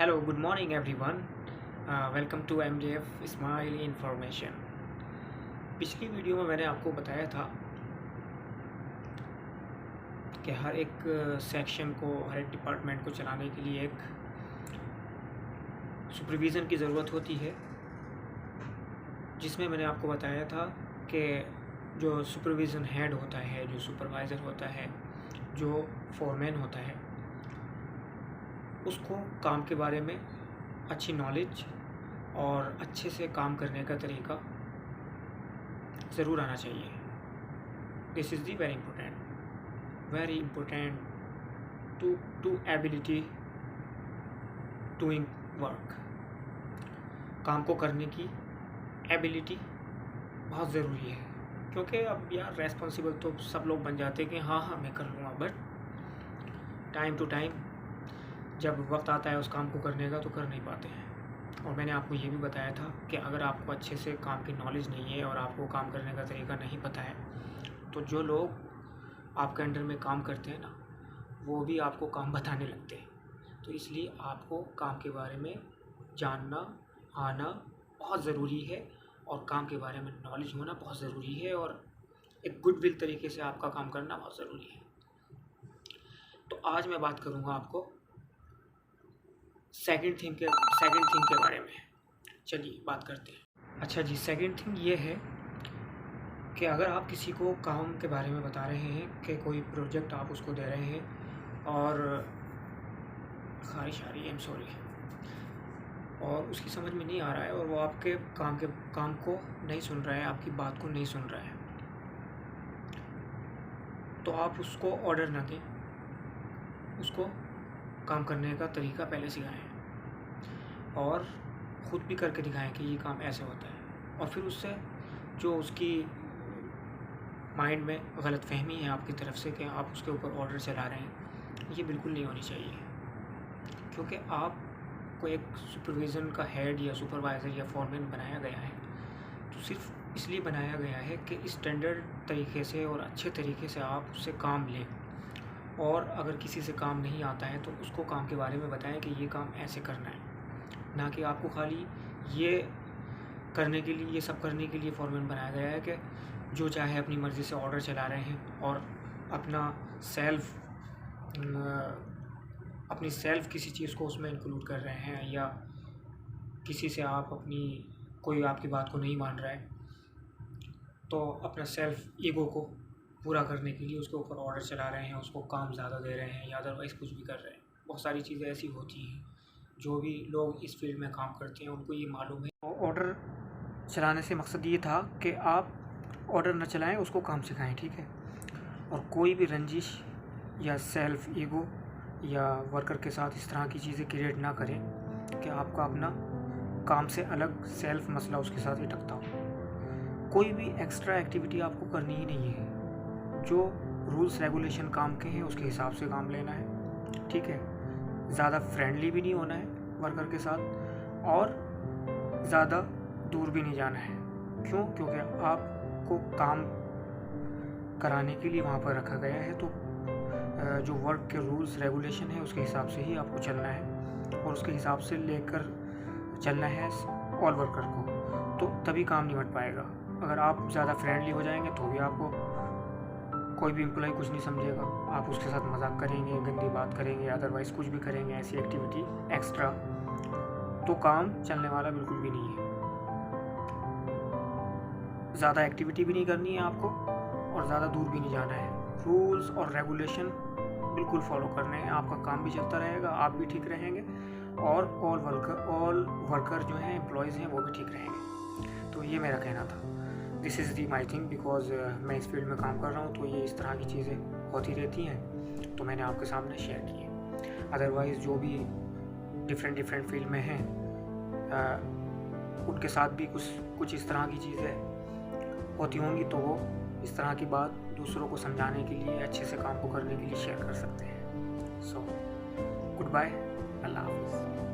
Hello good morning everyone. Welcome to MJF smile information. पिछली video में मैंने आपको बताया था कि हर एक सेक्शन को, हर एक डिपार्टमेंट को चलाने के लिए एक सुपरविज़न की ज़रूरत होती है, जिसमें मैंने आपको बताया था कि जो सुपरविज़न हेड होता है, जो सुपरवाइज़र होता है, जो फोरमैन होता है, उसको काम के बारे में अच्छी नॉलेज और अच्छे से काम करने का तरीका ज़रूर आना चाहिए। This is the very important to ability doing work. काम को करने की एबिलिटी बहुत ज़रूरी है, क्योंकि अब यार रेस्पॉन्सिबल तो सब लोग बन जाते हैं कि हाँ मैं कर लूँगा, बट टाइम टू टाइम जब वक्त आता है उस काम को करने का तो कर नहीं पाते हैं। और मैंने आपको ये भी बताया था कि अगर आपको अच्छे से काम की नॉलेज नहीं है और आपको काम करने का तरीका नहीं पता है, तो जो लोग आपके अंडर में काम करते हैं ना, वो भी आपको काम बताने लगते हैं। तो इसलिए आपको काम के बारे में जानना आना बहुत ज़रूरी है, और काम के बारे में नॉलेज होना बहुत ज़रूरी है, और एक गुडविल तरीके से आपका काम करना बहुत ज़रूरी है। तो आज मैं बात करूँगा आपको सेकंड थिंग के बारे में। चलिए बात करते हैं। अच्छा जी, सेकंड थिंग ये है कि अगर आप किसी को काम के बारे में बता रहे हैं कि कोई प्रोजेक्ट आप उसको दे रहे हैं और खारिश आ रही है, आई एम सॉरी, और उसकी समझ में नहीं आ रहा है और वो आपके काम को नहीं सुन रहा है, आपकी बात को नहीं सुन रहा है, तो आप उसको ऑर्डर ना दें, उसको काम करने का तरीका पहले सिखाएं और ख़ुद भी करके दिखाएं कि ये काम ऐसे होता है। और फिर उससे जो उसकी माइंड में गलतफहमी है आपकी तरफ से कि आप उसके ऊपर ऑर्डर चला रहे हैं, ये बिल्कुल नहीं होनी चाहिए। क्योंकि आपको एक सुपरविज़न का हेड या सुपरवाइज़र या फोरमैन बनाया गया है, तो सिर्फ इसलिए बनाया गया है कि स्टैंडर्ड तरीके से और अच्छे तरीके से आप उससे काम लें। और अगर किसी से काम नहीं आता है तो उसको काम के बारे में बताएं कि ये काम ऐसे करना है, ना कि आपको खाली ये करने के लिए, ये सब करने के लिए फोरमैन बनाया गया है कि जो चाहे अपनी मर्ज़ी से ऑर्डर चला रहे हैं और अपनी सेल्फ किसी चीज़ को उसमें इंक्लूड कर रहे हैं, या किसी से कोई आपकी बात को नहीं मान रहा है तो अपना सेल्फ ईगो को पूरा करने के लिए उसके ऊपर ऑर्डर चला रहे हैं, उसको काम ज़्यादा दे रहे हैं या अदरवाइज़ कुछ भी कर रहे हैं। बहुत सारी चीज़ें ऐसी होती हैं। जो भी लोग इस फील्ड में काम करते हैं उनको ये मालूम है। ऑर्डर चलाने से मकसद ये था कि आप ऑर्डर न चलाएं, उसको काम सिखाएं, ठीक है। और कोई भी रंजिश या सेल्फ ईगो या वर्कर के साथ इस तरह की चीज़ें क्रिएट ना करें कि आपका अपना काम से अलग सेल्फ मसला उसके साथ अटकता हो। कोई भी एक्स्ट्रा एक्टिविटी आपको करनी ही नहीं है। जो रूल्स रेगुलेशन काम के हैं उसके हिसाब से काम लेना है, ठीक है। ज़्यादा फ्रेंडली भी नहीं होना है वर्कर के साथ, और ज़्यादा दूर भी नहीं जाना है। क्यों? क्योंकि आपको काम कराने के लिए वहाँ पर रखा गया है, तो जो वर्क के रूल्स रेगुलेशन है उसके हिसाब से ही आपको चलना है, और उसके हिसाब से लेकर चलना है ऑल वर्कर को, तो तभी काम निपट पाएगा। अगर आप ज़्यादा फ्रेंडली हो जाएंगे तो भी आपको कोई भी एम्प्लॉय कुछ नहीं समझेगा। आप उसके साथ मजाक करेंगे, गंदी बात करेंगे, अदरवाइज़ कुछ भी करेंगे ऐसी एक्टिविटी एक्स्ट्रा, तो काम चलने वाला बिल्कुल भी नहीं है। ज़्यादा एक्टिविटी भी नहीं करनी है आपको, और ज़्यादा दूर भी नहीं जाना है। रूल्स और रेगुलेशन बिल्कुल फॉलो करने हैं, आपका काम भी चलता रहेगा, आप भी ठीक रहेंगे, और ऑल वर्कर जो हैं, एम्प्लॉयज़ हैं, वो भी ठीक रहेंगे। तो ये मेरा कहना था। This is the my thing, because मैं इस फील्ड में काम कर रहा हूँ, तो ये इस तरह की चीज़ें होती रहती हैं, तो मैंने आपके सामने शेयर की है। अदरवाइज़ जो भी डिफरेंट फील्ड में हैं उनके साथ भी कुछ इस तरह की चीज़ें होती होंगी, तो वो इस तरह की बात दूसरों को समझाने के लिए, अच्छे से काम को करने के लिए शेयर कर सकते हैं। सो गुड बाय, अल्लाह हाफ़िज़।